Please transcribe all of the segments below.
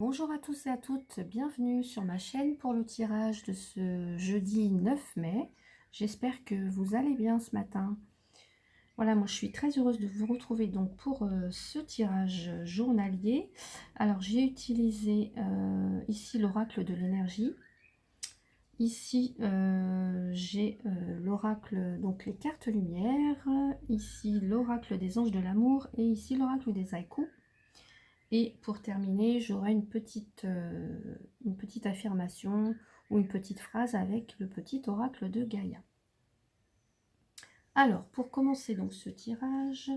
Bonjour à tous et à toutes, bienvenue sur ma chaîne pour le tirage de ce jeudi 9 mai. J'espère que vous allez bien ce matin. Voilà, moi je suis très heureuse de vous retrouver donc pour ce tirage journalier. Alors j'ai utilisé ici l'oracle de l'énergie. Ici j'ai l'oracle, donc les cartes lumière. Ici l'oracle des anges de l'amour et ici l'oracle des haïkus. Et pour terminer, j'aurai une petite affirmation ou une petite phrase avec le petit oracle de Gaïa. Alors, pour commencer donc ce tirage,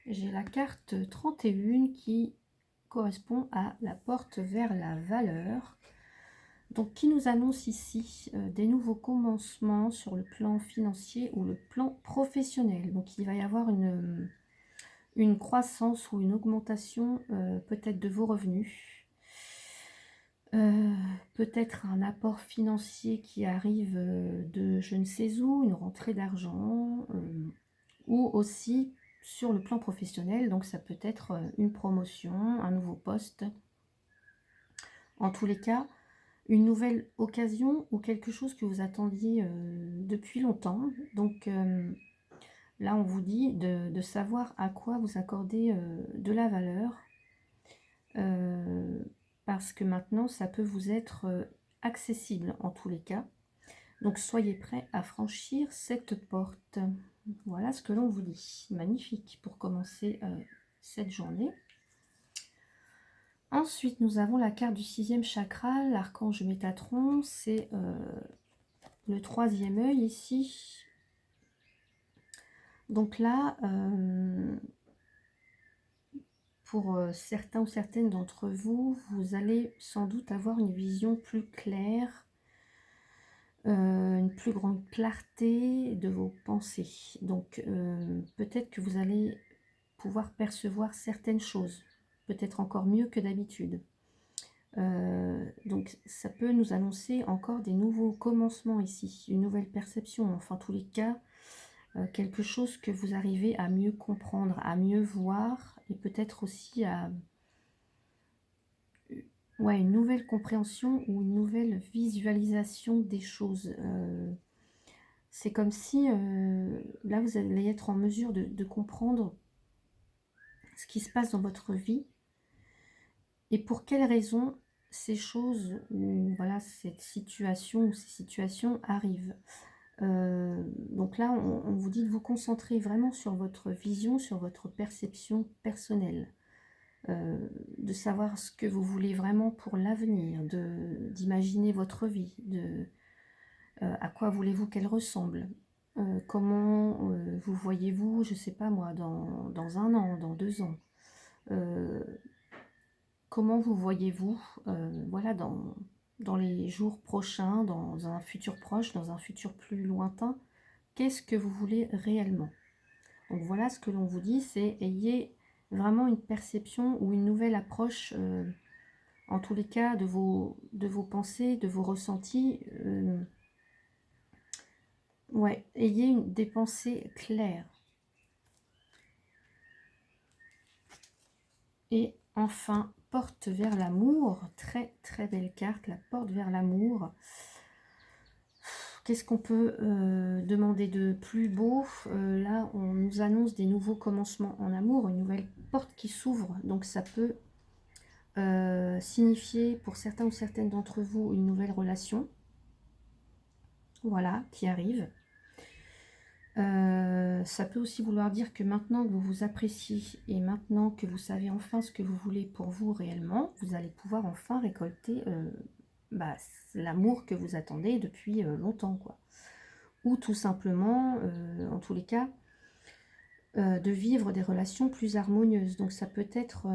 j'ai la carte 31 qui correspond à la porte vers la valeur. Donc, qui nous annonce ici des nouveaux commencements sur le plan financier ou le plan professionnel. Donc, il va y avoir une croissance ou une augmentation peut-être de vos revenus. Peut-être un apport financier qui arrive de je ne sais où, une rentrée d'argent, ou aussi sur le plan professionnel, donc ça peut être une promotion, un nouveau poste. En tous les cas, une nouvelle occasion ou quelque chose que vous attendiez depuis longtemps. Donc là, on vous dit de savoir à quoi vous accordez de la valeur. Parce que maintenant, ça peut vous être accessible en tous les cas. Donc, soyez prêts à franchir cette porte. Voilà ce que l'on vous dit. Magnifique pour commencer cette journée. Ensuite, nous avons la carte du 6e chakra, l'archange Métatron. C'est le 3e œil ici. Donc là, pour certains ou certaines d'entre vous, vous allez sans doute avoir une vision plus claire, une plus grande clarté de vos pensées. Donc peut-être que vous allez pouvoir percevoir certaines choses, peut-être encore mieux que d'habitude. Donc ça peut nous annoncer encore des nouveaux commencements ici, une nouvelle perception, enfin en tous les cas, quelque chose que vous arrivez à mieux comprendre, à mieux voir, et peut-être aussi à une nouvelle compréhension ou une nouvelle visualisation des choses. C'est comme si là vous allez être en mesure de comprendre ce qui se passe dans votre vie et pour quelles raisons ces choses, ou voilà, cette situation ou ces situations arrivent. Donc là, on vous dit de vous concentrer vraiment sur votre vision, sur votre perception personnelle, de savoir ce que vous voulez vraiment pour l'avenir, d'imaginer votre vie, à quoi voulez-vous qu'elle ressemble, comment vous voyez-vous, je ne sais pas moi, dans 1 an, dans 2 ans. Comment vous voyez-vous voilà, dans les jours prochains, dans un futur proche, dans un futur plus lointain, qu'est-ce que vous voulez réellement? Donc voilà ce que l'on vous dit, c'est ayez vraiment une perception ou une nouvelle approche, en tous les cas, de vos pensées, de vos ressentis. Ouais, ayez des pensées claires. Et enfin, porte vers l'amour, très très belle carte, la porte vers l'amour. Qu'est-ce qu'on peut demander de plus beau? Là, on nous annonce des nouveaux commencements en amour, une nouvelle porte qui s'ouvre. Donc ça peut signifier pour certains ou certaines d'entre vous une nouvelle relation. Voilà, qui arrive. Ça peut aussi vouloir dire que maintenant que vous vous appréciez et maintenant que vous savez enfin ce que vous voulez pour vous réellement, vous allez pouvoir enfin récolter l'amour que vous attendez depuis longtemps, quoi. Ou tout simplement, en tous les cas, de vivre des relations plus harmonieuses. Donc ça peut être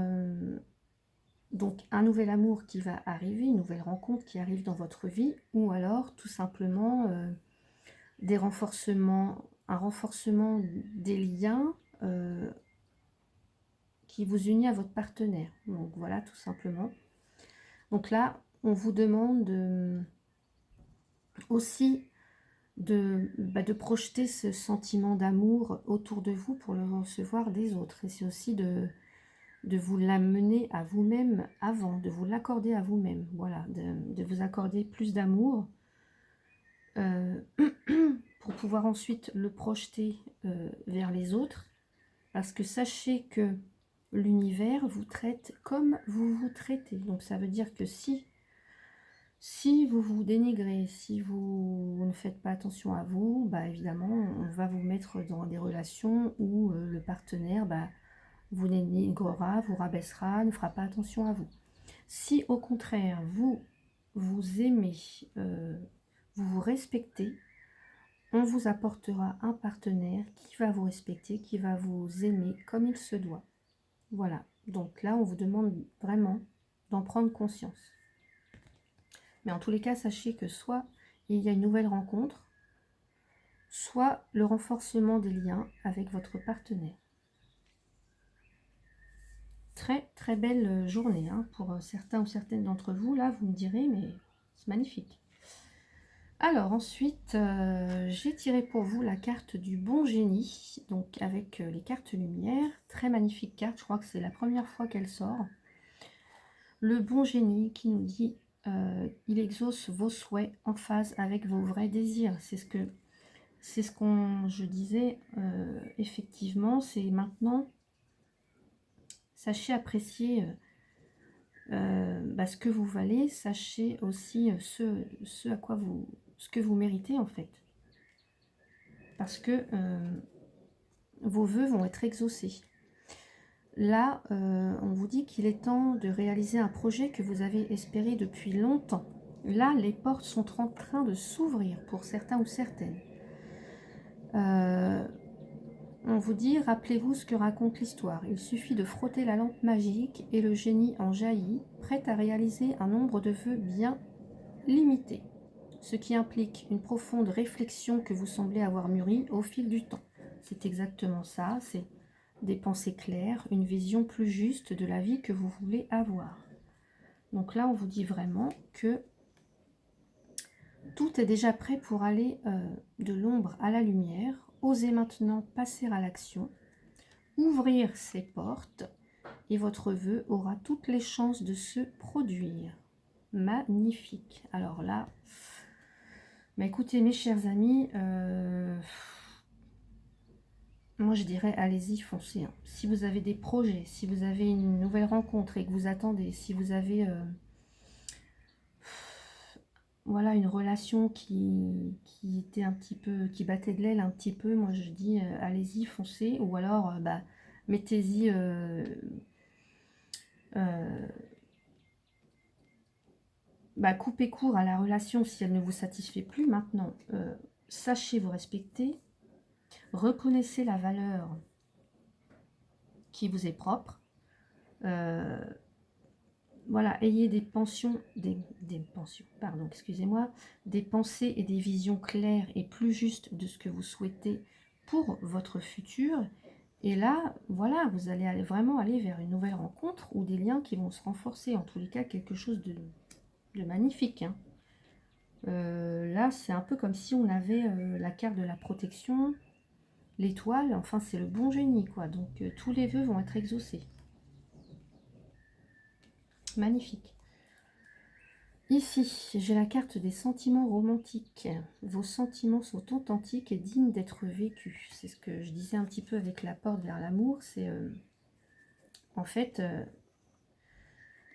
donc un nouvel amour qui va arriver, une nouvelle rencontre qui arrive dans votre vie, ou alors tout simplement un renforcement des liens qui vous unit à votre partenaire. Donc voilà, tout simplement. Donc là, on vous demande aussi de projeter ce sentiment d'amour autour de vous pour le recevoir des autres. Et c'est aussi de de vous l'amener à vous-même avant, de vous l'accorder à vous-même, voilà, de vous accorder plus d'amour pour pouvoir ensuite le projeter vers les autres, parce que sachez que l'univers vous traite comme vous vous traitez. Donc ça veut dire que si vous vous dénigrez, si vous ne faites pas attention à vous, bah évidemment, on va vous mettre dans des relations où le partenaire vous dénigrera, vous rabaissera, ne fera pas attention à vous. Si au contraire, vous aimez, vous vous respectez, on vous apportera un partenaire qui va vous respecter, qui va vous aimer comme il se doit. Voilà, donc là, on vous demande vraiment d'en prendre conscience. Mais en tous les cas, sachez que soit il y a une nouvelle rencontre, soit le renforcement des liens avec votre partenaire. Très très belle journée hein, pour certains ou certaines d'entre vous. Là, vous me direz, mais c'est magnifique. Alors ensuite, j'ai tiré pour vous la carte du bon génie, donc avec les cartes lumière. Très magnifique carte, je crois que c'est la première fois qu'elle sort. Le bon génie qui nous dit il exauce vos souhaits en phase avec vos vrais désirs. C'est ce qu'on je disais, effectivement, c'est maintenant, sachez apprécier ce que vous valez, sachez aussi ce à quoi ce que vous méritez en fait. Parce que vos vœux vont être exaucés. Là, on vous dit qu'il est temps de réaliser un projet que vous avez espéré depuis longtemps. Là, les portes sont en train de s'ouvrir pour certains ou certaines. On vous dit, rappelez-vous ce que raconte l'histoire. Il suffit de frotter la lampe magique et le génie en jaillit, prêt à réaliser un nombre de vœux bien limité. Ce qui implique une profonde réflexion que vous semblez avoir mûrie au fil du temps. C'est exactement ça, c'est des pensées claires, une vision plus juste de la vie que vous voulez avoir. Donc là, on vous dit vraiment que tout est déjà prêt pour aller de l'ombre à la lumière. Osez maintenant passer à l'action, ouvrir ses portes et votre vœu aura toutes les chances de se produire. Magnifique. Alors là, écoutez mes chers amis, moi je dirais allez-y, foncez. Hein. Si vous avez des projets, si vous avez une nouvelle rencontre et que vous attendez, si vous avez voilà une relation qui était un petit peu, qui battait de l'aile un petit peu, moi je dis allez-y, foncez, ou alors mettez-y coupez court à la relation si elle ne vous satisfait plus. Maintenant, sachez vous respecter, reconnaissez la valeur qui vous est propre. Voilà, ayez des pensions, excusez-moi, des pensées et des visions claires et plus justes de ce que vous souhaitez pour votre futur. Et là, voilà, vous allez vraiment aller vers une nouvelle rencontre ou des liens qui vont se renforcer. En tous les cas, quelque chose de magnifique. Hein. Là, c'est un peu comme si on avait la carte de la protection, l'étoile, enfin, c'est le bon génie, quoi. Donc, tous les vœux vont être exaucés. Magnifique. Ici, j'ai la carte des sentiments romantiques. Vos sentiments sont authentiques et dignes d'être vécus. C'est ce que je disais un petit peu avec la porte vers l'amour. C'est en fait,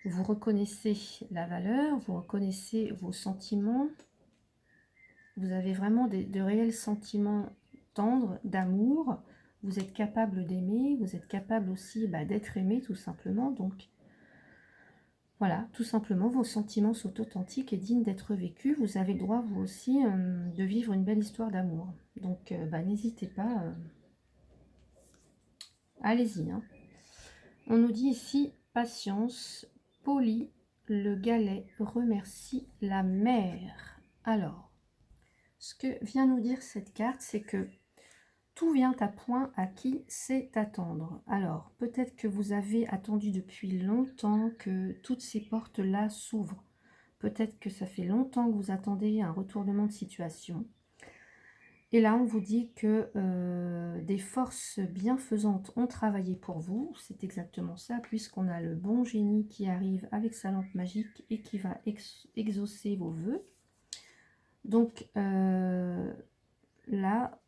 vous reconnaissez la valeur, vous reconnaissez vos sentiments. Vous avez vraiment de réels sentiments tendres, d'amour. Vous êtes capable d'aimer, vous êtes capable aussi d'être aimé tout simplement. Donc, voilà, tout simplement, vos sentiments sont authentiques et dignes d'être vécus. Vous avez le droit, vous aussi, de vivre une belle histoire d'amour. Donc, n'hésitez pas. Allez-y. Hein. On nous dit ici, patience, poli, le galet remercie la mer. Alors, ce que vient nous dire cette carte, c'est que tout vient à point à qui sait attendre. Alors, peut-être que vous avez attendu depuis longtemps que toutes ces portes-là s'ouvrent. Peut-être que ça fait longtemps que vous attendez un retournement de situation. Et là, on vous dit que des forces bienfaisantes ont travaillé pour vous. C'est exactement ça, puisqu'on a le bon génie qui arrive avec sa lampe magique et qui va exaucer vos vœux. Donc là,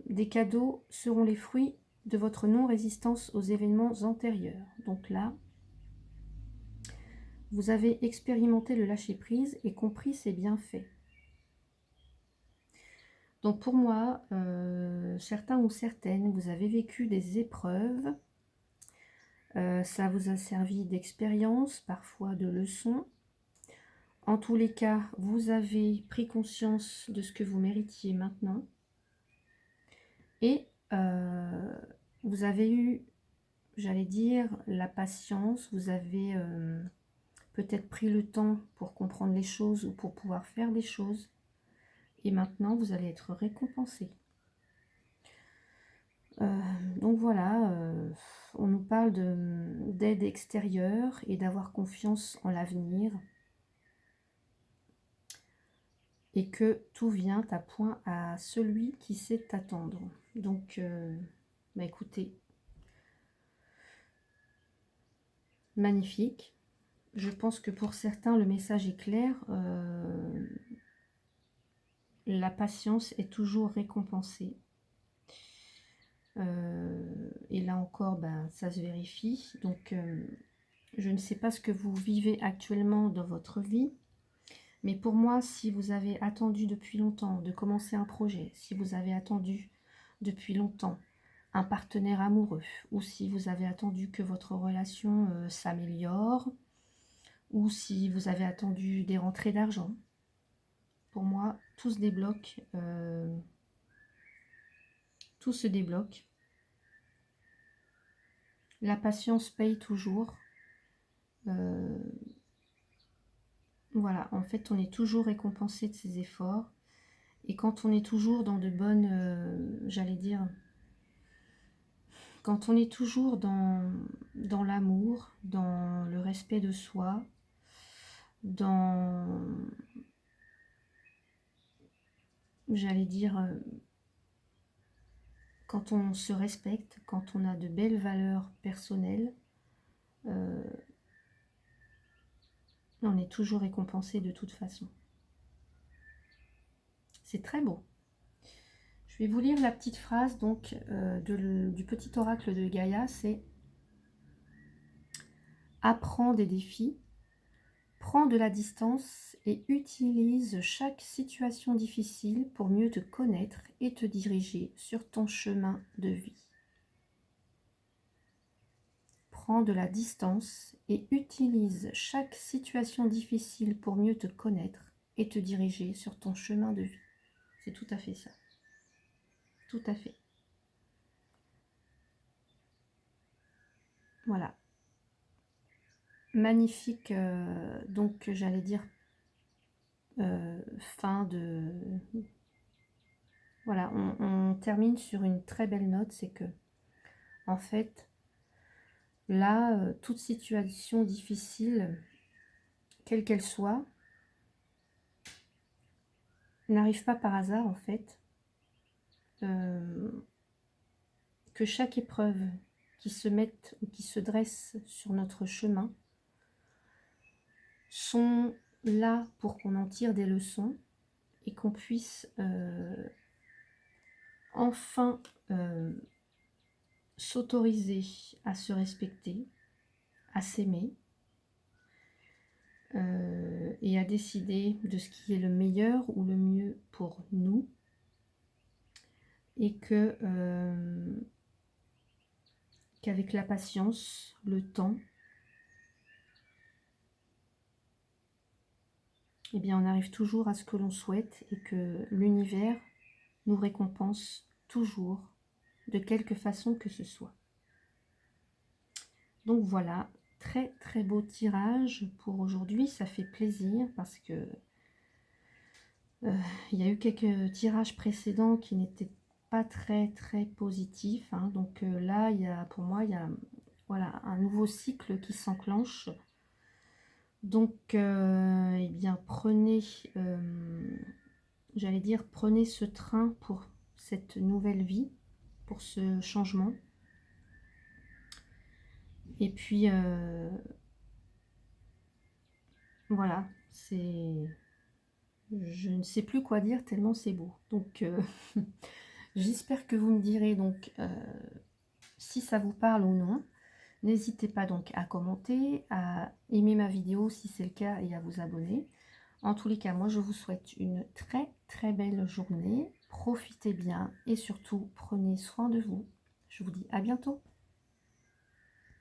des cadeaux seront les fruits de votre non-résistance aux événements antérieurs. Donc là, vous avez expérimenté le lâcher-prise et compris ses bienfaits. Donc pour moi, certains ou certaines, vous avez vécu des épreuves. Ça vous a servi d'expérience, parfois de leçon. En tous les cas, vous avez pris conscience de ce que vous méritiez maintenant. Et vous avez eu, j'allais dire, la patience. Vous avez peut-être pris le temps pour comprendre les choses ou pour pouvoir faire des choses. Et maintenant, vous allez être récompensé. Donc voilà, on nous parle d'aide extérieure et d'avoir confiance en l'avenir. Et que tout vient à point à celui qui sait attendre. Donc, bah écoutez, magnifique. Je pense que pour certains, le message est clair. La patience est toujours récompensée. Et là encore, ben, ça se vérifie. Donc, je ne sais pas ce que vous vivez actuellement dans votre vie. Mais pour moi, si vous avez attendu depuis longtemps de commencer un projet, si vous avez attendu depuis longtemps un partenaire amoureux, ou si vous avez attendu que votre relation s'améliore, ou si vous avez attendu des rentrées d'argent, pour moi, tout se débloque. Tout se débloque. La patience paye toujours. Voilà, en fait, on est toujours récompensé de ses efforts. Et quand on est toujours dans de bonnes, j'allais dire, quand on est toujours dans l'amour, dans le respect de soi, dans, j'allais dire, quand on se respecte, quand on a de belles valeurs personnelles, on est toujours récompensé de toute façon. C'est très beau. Je vais vous lire la petite phrase donc du petit oracle de Gaïa, c'est « Apprends des défis, prends de la distance et utilise chaque situation difficile pour mieux te connaître et te diriger sur ton chemin de vie. » Prends de la distance et utilise chaque situation difficile pour mieux te connaître et te diriger sur ton chemin de vie. C'est tout à fait ça. Tout à fait. Voilà. Magnifique, donc j'allais dire, fin de... Voilà, on termine sur une très belle note, c'est que, en fait, là, toute situation difficile, quelle qu'elle soit, n'arrive pas par hasard, en fait. Que chaque épreuve qui se mette ou qui se dresse sur notre chemin sont là pour qu'on en tire des leçons et qu'on puisse enfin s'autoriser à se respecter, à s'aimer et à décider de ce qui est le meilleur ou le mieux pour nous, et que qu'avec la patience, le temps, eh bien on arrive toujours à ce que l'on souhaite et que l'univers nous récompense toujours de quelque façon que ce soit. Donc voilà, très très beau tirage pour aujourd'hui, ça fait plaisir parce que il y a eu quelques tirages précédents qui n'étaient pas très très positifs, hein. Donc là, pour moi, il y a voilà, un nouveau cycle qui s'enclenche. Donc, eh bien, prenez j'allais dire, prenez ce train pour cette nouvelle vie, pour ce changement. Et puis, voilà, c'est... Je ne sais plus quoi dire tellement c'est beau. Donc, j'espère que vous me direz donc si ça vous parle ou non. N'hésitez pas donc à commenter, à aimer ma vidéo si c'est le cas et à vous abonner. En tous les cas, moi je vous souhaite une très très belle journée. Profitez bien et surtout prenez soin de vous. Je vous dis à bientôt.